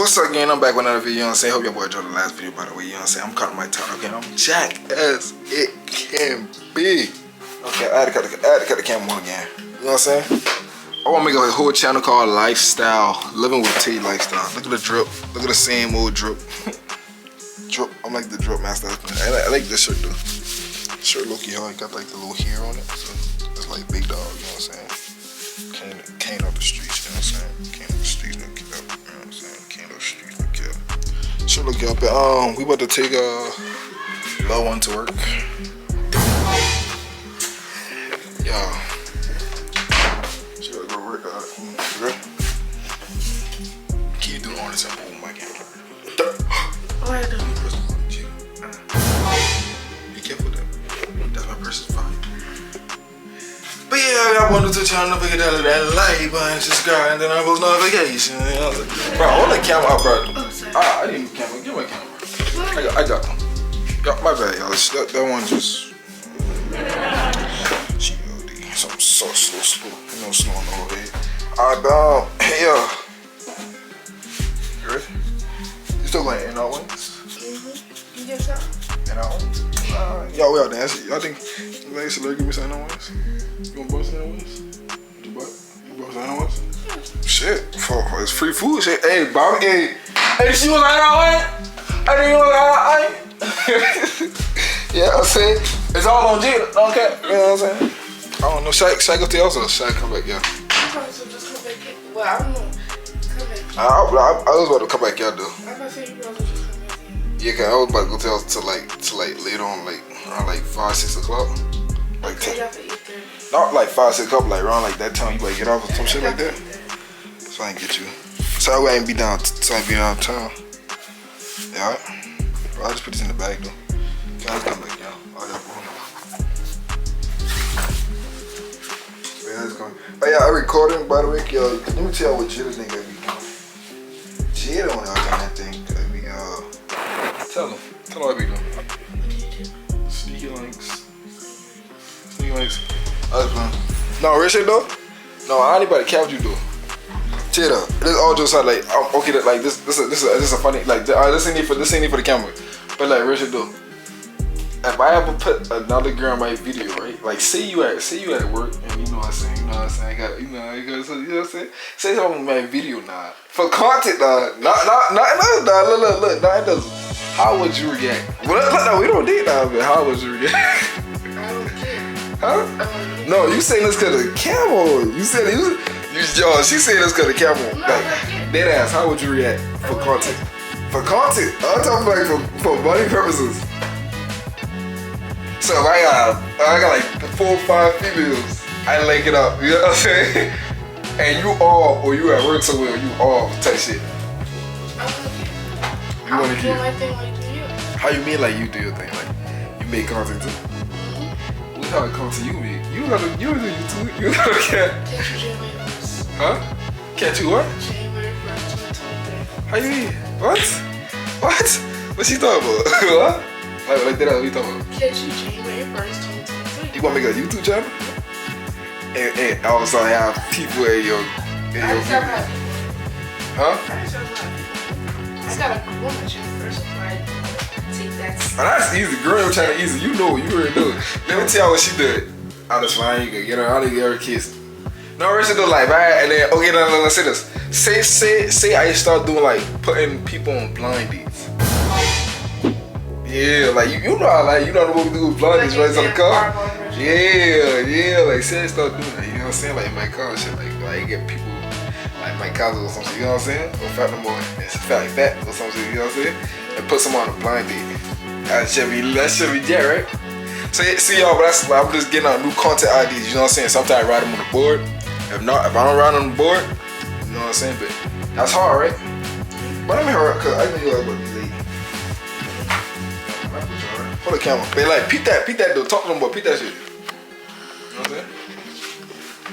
what's up, gang? I'm back with another video, you know what I'm saying? Hope your boy enjoyed the last video, by the way, you know what I'm saying? I'm cutting my tongue, okay? I'm jack as it can be. Okay, I had to cut the camera on again. You know what I'm saying? I want to make a whole channel called Lifestyle, Living with T Lifestyle. Look at the drip. Look at the same old drip. Drip. I'm like the drip master. I like this shirt, though. Shirt low-key hard. Got like the little hair on it. So it's like big dog, you know what I'm saying? Came off the streets, you know what I'm saying? Came off the streets, no kill. You know what I'm saying? Came off the streets, no kill. Shirt low-key up. We about to take Low One to work. Y'all. She gotta go work. You ready? Can you do on this? Oh my god. What I do? Be careful though. That's my person's fine. But yeah, I wanted to try to forget that light, but subscribe, and then I was notification. You know? Bro, hold the camera up, bro. Oh, sorry. I need a camera. Give me a camera. I got them. My bad, y'all. That one just. Something so slow. You know, slow on the whole head. Alright, hey, you ready? You still going in our wings? You get some? In our wings? Y'all, we out there. Y'all think, like, should give me some in our wings? You want to bust in our wings? You bust in our wings? Shit, it's free food. Shit. Hey, Bobby, hey, she was like our wings? I didn't even like our wings. Yeah, I'm saying, it's all on G, don't care. You know what I'm saying? I don't know. Should I go to yours or should I come back? Yeah. So just come back in. Well, I don't know. Come back in. I was about to come back, y'all though. I'm about to say you guys will just come back in. Yeah, cause I was about to go to yours till later on, like around like 5, 6 o'clock. Like okay, after 8:30. not like 5, 6 o'clock, like around like that time you better get off or some shit like that. So I can get you. So I ain't be down. So I ain't be downtown. Yeah, alright. Well, I'll just put this in the bag though. Okay, I'll come back, y'all. Oh yeah, I recording by the way, yo. Let me tell you what Jada think I be doing. Jada on that thing. Tell him what I be doing. Sneaky links. I was playing. No, real shit though. No, I ain't about to cap you though. Jada, this all just like okay, like this is a funny like this ain't for the camera, but like real shit though. If I ever put another girl in my video, right? Like say you at work and you know what I'm saying, I got you know what I'm saying? Say something in my video now. For content look, it doesn't. How would you react? Well, no, we don't need that, but how would you react? I don't care. Huh? No, you saying this cause of the camera. You said she saying this cause of the camera. Like dead ass, how would you react for content? For content? I'm talking like for money purposes. So if I got like 4 or 5 females, I link it up, you know what I'm saying? And you all, or you at work somewhere, you all type shit. You wanna do my thing like you. How you mean like you do your thing? Like you make content too? What kind of content you make? You do YouTube, you gotta Catch you January 1st. Huh? Catch you what? January 1st, 2023. How you mean? What? What's she talking about? What? Like that, what you talking about? Catch you January 1st, 2023. You wanna make a YouTube channel? And all of a sudden have people in your video. Huh? I gotta grow my channel first before I take that step. Oh, that's easy. Girl channel easy. You know it. You already know it. Let me tell you what she did. I just fine. You can get her. I didn't get her kiss. No, she do like right, and then okay. No. Say this. Say I start doing like putting people on blind dates. Yeah, like you know how like you know what we do with blind dates right on the car. Yeah, like say I start doing that. You know what I'm saying? Like in my car and shit. Like get people. Like my cousins or something, you know what I'm saying? Or fat no more, it's fat or something, you know what I'm saying? And put someone on a blind date. That should be yeah, right? So see y'all, but I'm just getting out new content ideas, you know what I'm saying? Sometimes I write them on the board. If I don't write on the board, you know what I'm saying? But that's hard, right? But I'm here because I know you like about to be late. Hold the camera. But like, peep that though. Talk to them about peep that shit. You know what I'm saying?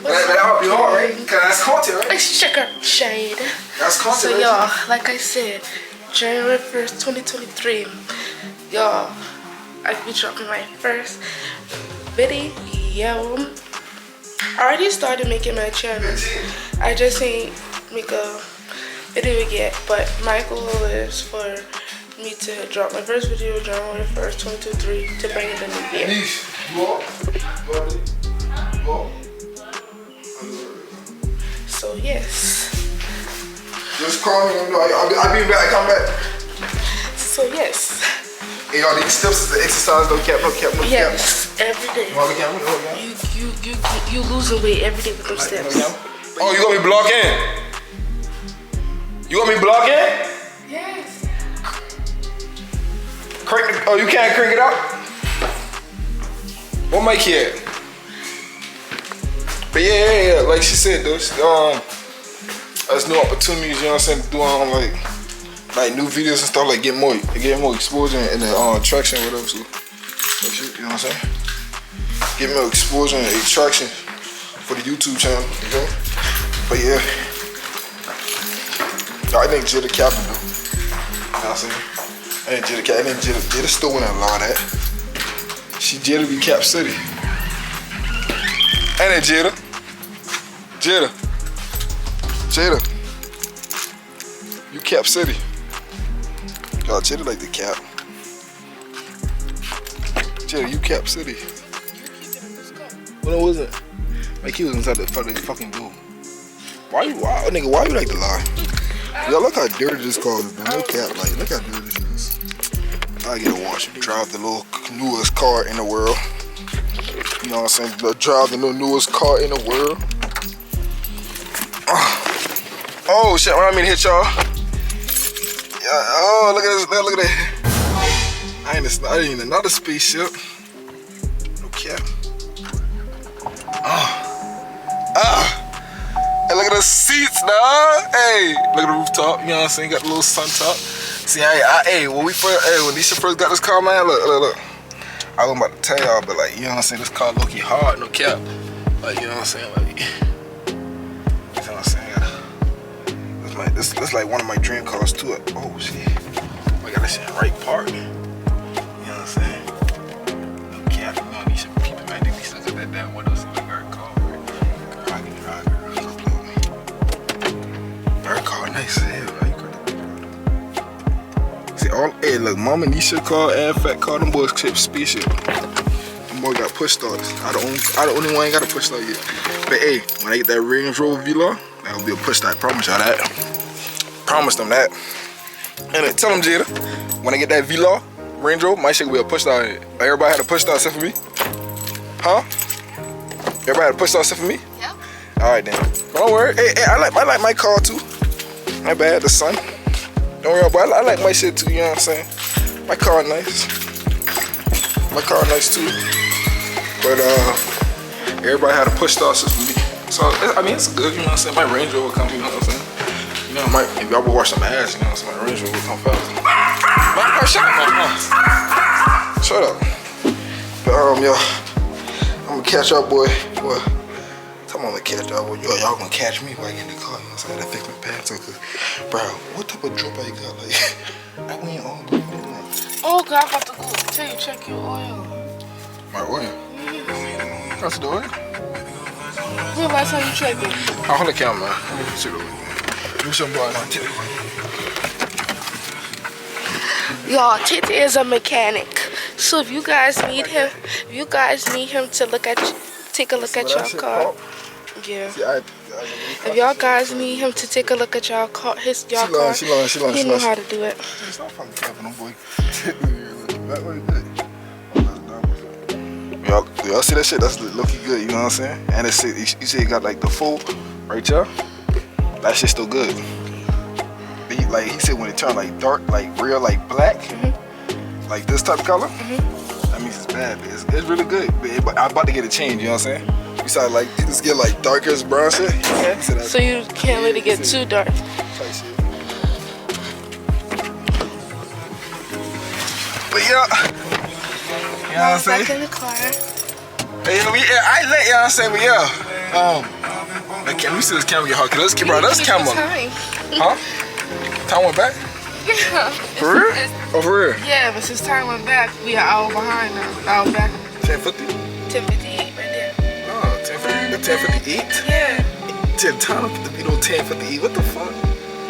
That'll be hard, right? Cause that's content, right? Sugar shade. That's content, So right? y'all, like I said, January 1st, 2023, y'all, I be dropping my first video. I already started making my channel. I just ain't make a video yet, but my goal is for me to drop my first video January 1st, 2023 to bring in the new year. Niche, you up? You up? So yes. Just call me. I'll be back. Come back. So yes. Hey, y'all, these steps is the exercise. No cap. Yes, every day. You want the camera? You losing weight every day with those steps. Oh, you got me blocking? You got me blocking? Yes. Crank it. Oh, you can't crank it out? What mic here? But yeah. Like she said, though, there's new opportunities, you know what I'm saying, doing like new videos and stuff, like get more exposure and traction or whatever. So shit, you know what I'm saying? Get more exposure and traction for the YouTube channel, you know? But yeah, I think Jada capping though. You know what I'm saying? I think Jada still winning a lot of that. She Jada be Cap City. Ain't it Jada? Jada, you Cap City. Y'all, Jada like the cap. Jada, you Cap City. Well, it wasn't. Like he was inside the fucking door. Why you like to lie? Y'all, look how dirty this car is, man. No cap, like, look how dirty this is. I get to watch him drive the little newest car in the world. You know what I'm saying? Drive the newest car in the world. Oh shit, when I mean hit y'all. Yeah, oh, look at this, I ain't in another spaceship. No cap. Hey, look at the seats, dog. Hey, look at the rooftop, you know what I'm saying? Got the little sun top. See, when Nisha first got this car, man, look. I was about to tell y'all, but like, you know what I'm saying? This car low-key hard, no cap. Like, you know what I'm saying? Like, you know what I'm saying? This like one of my dream cars too. Oh shit. I got this shit in right park. You know what I'm saying? Okay, I don't know, these should keep it back. These look at that damn window, see like her car. Her car nice as hell, right? See hey, look, Mama Nisha car and Fat car, them boys clip spaceship. Them boys got push starters. I the only one ain't got a push start yet. But hey, when I get that Range Rover Velar, that'll be a push start. Promise y'all that. Promise them that. And tell them, Jada, when I get that Velar Range Rover, my shit will be a push start. Like everybody had a push start except for me? Huh? Everybody had a push start except for me? Yeah. Alright then. Don't worry. Hey, I like my car too. My bad, the sun. Don't worry about it. I like my shit too, you know what I'm saying? My car nice. My car nice too. But everybody had a push start except for me. So I mean it's good, you know what I'm saying? My Range Rover come, you know what I'm saying? You know, if y'all would wash some ass, you know, so my Range Rover will come fast. Shut up, shut up. But yo, I'm gonna catch up, boy. Tell me I'm gonna catch up, boy. Y'all gonna catch me when I get in the car, you know what I'm saying? I fix my pants up, cause, bro, what type of drip I got? Like, I went all green. Oh God, I'm about to go tell you check your oil. My oil? That's the oil? When last time you checked it? I'll hold the camera, man. Let me see the oil. Do some boy. Y'all, Titi is a mechanic. So if you guys need him, to take a look at your car. Yeah. If y'all guys need him to take a look at y'all car, he know how to do it. Stop fucking capping on, boy. Y'all see that shit? That's looking good, you know what I'm saying? And it's you see it got like the full right there. That shit's still good. Like he said, when it turned like dark, like real, like black, like this type of color, that means it's bad. It's really good. But I'm about to get a change. You know what I'm saying? You saw like you just get like darker brown shit. Yeah. So you can't let it get too dark. Type shit. But yeah, you know what I'm saying? Back in the car. Hey, I let y'all say, but yeah. Let me see this camera get hot. Cause this camera. Huh? Time went back? Yeah. For real? Oh, for real? Yeah, but since time went back, we are all behind now. All back. 10:50? 10:58 right there. Oh, 10:58? Yeah. 10 time to be on 10:58. What the fuck?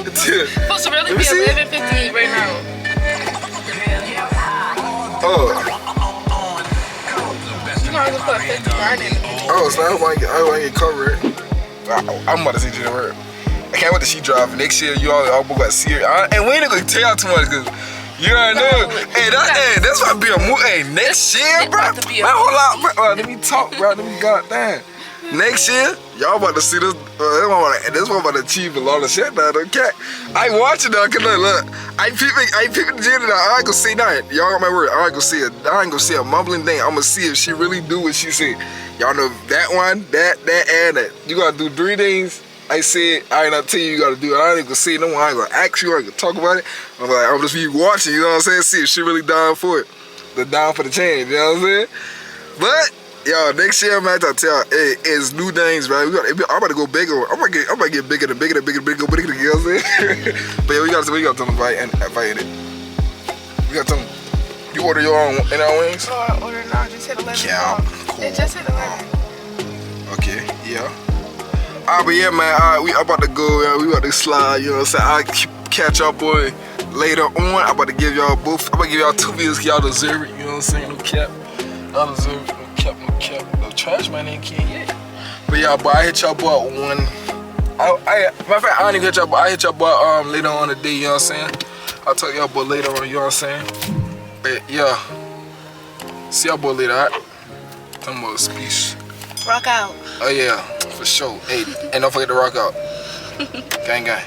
The Supposed to really be 11:58 right now. Oh. You gonna put 59 in it. Oh, so I want to get covered. I'm about to see the word. I can't wait till she drive. Next year, you all about to see her. And we ain't gonna tell y'all too much because you already know. Hey, that's about to be a movie. Hey, next year, bro. Man, hold on, bro. Let me talk, bro. Let me goddamn. Next year, y'all about to see this. This one about to achieve a lot of shit now. Okay, I watching though. Cause look, I peeping the gym now. I ain't gonna see nothing. Y'all got my word. I ain't gonna see it. I ain't gonna see a mumbling thing. I'm gonna see if she really do what she said. Y'all know that one, that, and that. You gotta do 3 things. I said, I ain't gonna tell you gotta do it. I ain't gonna say no one. I ain't gonna ask you. I ain't gonna talk about it. I'm just be watching. You know what I'm saying? See if she really down for it. The down for the change. You know what I'm saying? But. Yo, next year, man, I tell you, it's new things, man. I'm about to go bigger. I'm about to get bigger and bigger and bigger and bigger. You know what I'm saying? But yeah, we got to tell them invite it. We got to tell them. You order your own in-out wings? Oh, I ordered now. Just hit 11. Yeah, cool. It just hit 11. Okay, yeah. Alright, but yeah, man. Alright, we about to go. We about to slide. You know what I'm saying? I'll catch y'all, boy, later on. I'm about to give y'all both. I'm about to give y'all 2 videos. Y'all deserve it. You know what I'm saying? No cap. Y'all deserve it. No trash man ain't king yet. But yeah, boy, I hit y'all boy at 1. Matter of fact, I don't even hit y'all boy. I hit y'all boy later on the day, you know what I'm saying? I'll tell y'all boy later on, you know what I'm saying? But yeah. See y'all boy later, alright? Tell me about the speech. Rock out. Oh yeah, for sure. Hey, and don't forget to rock out. Gang gang.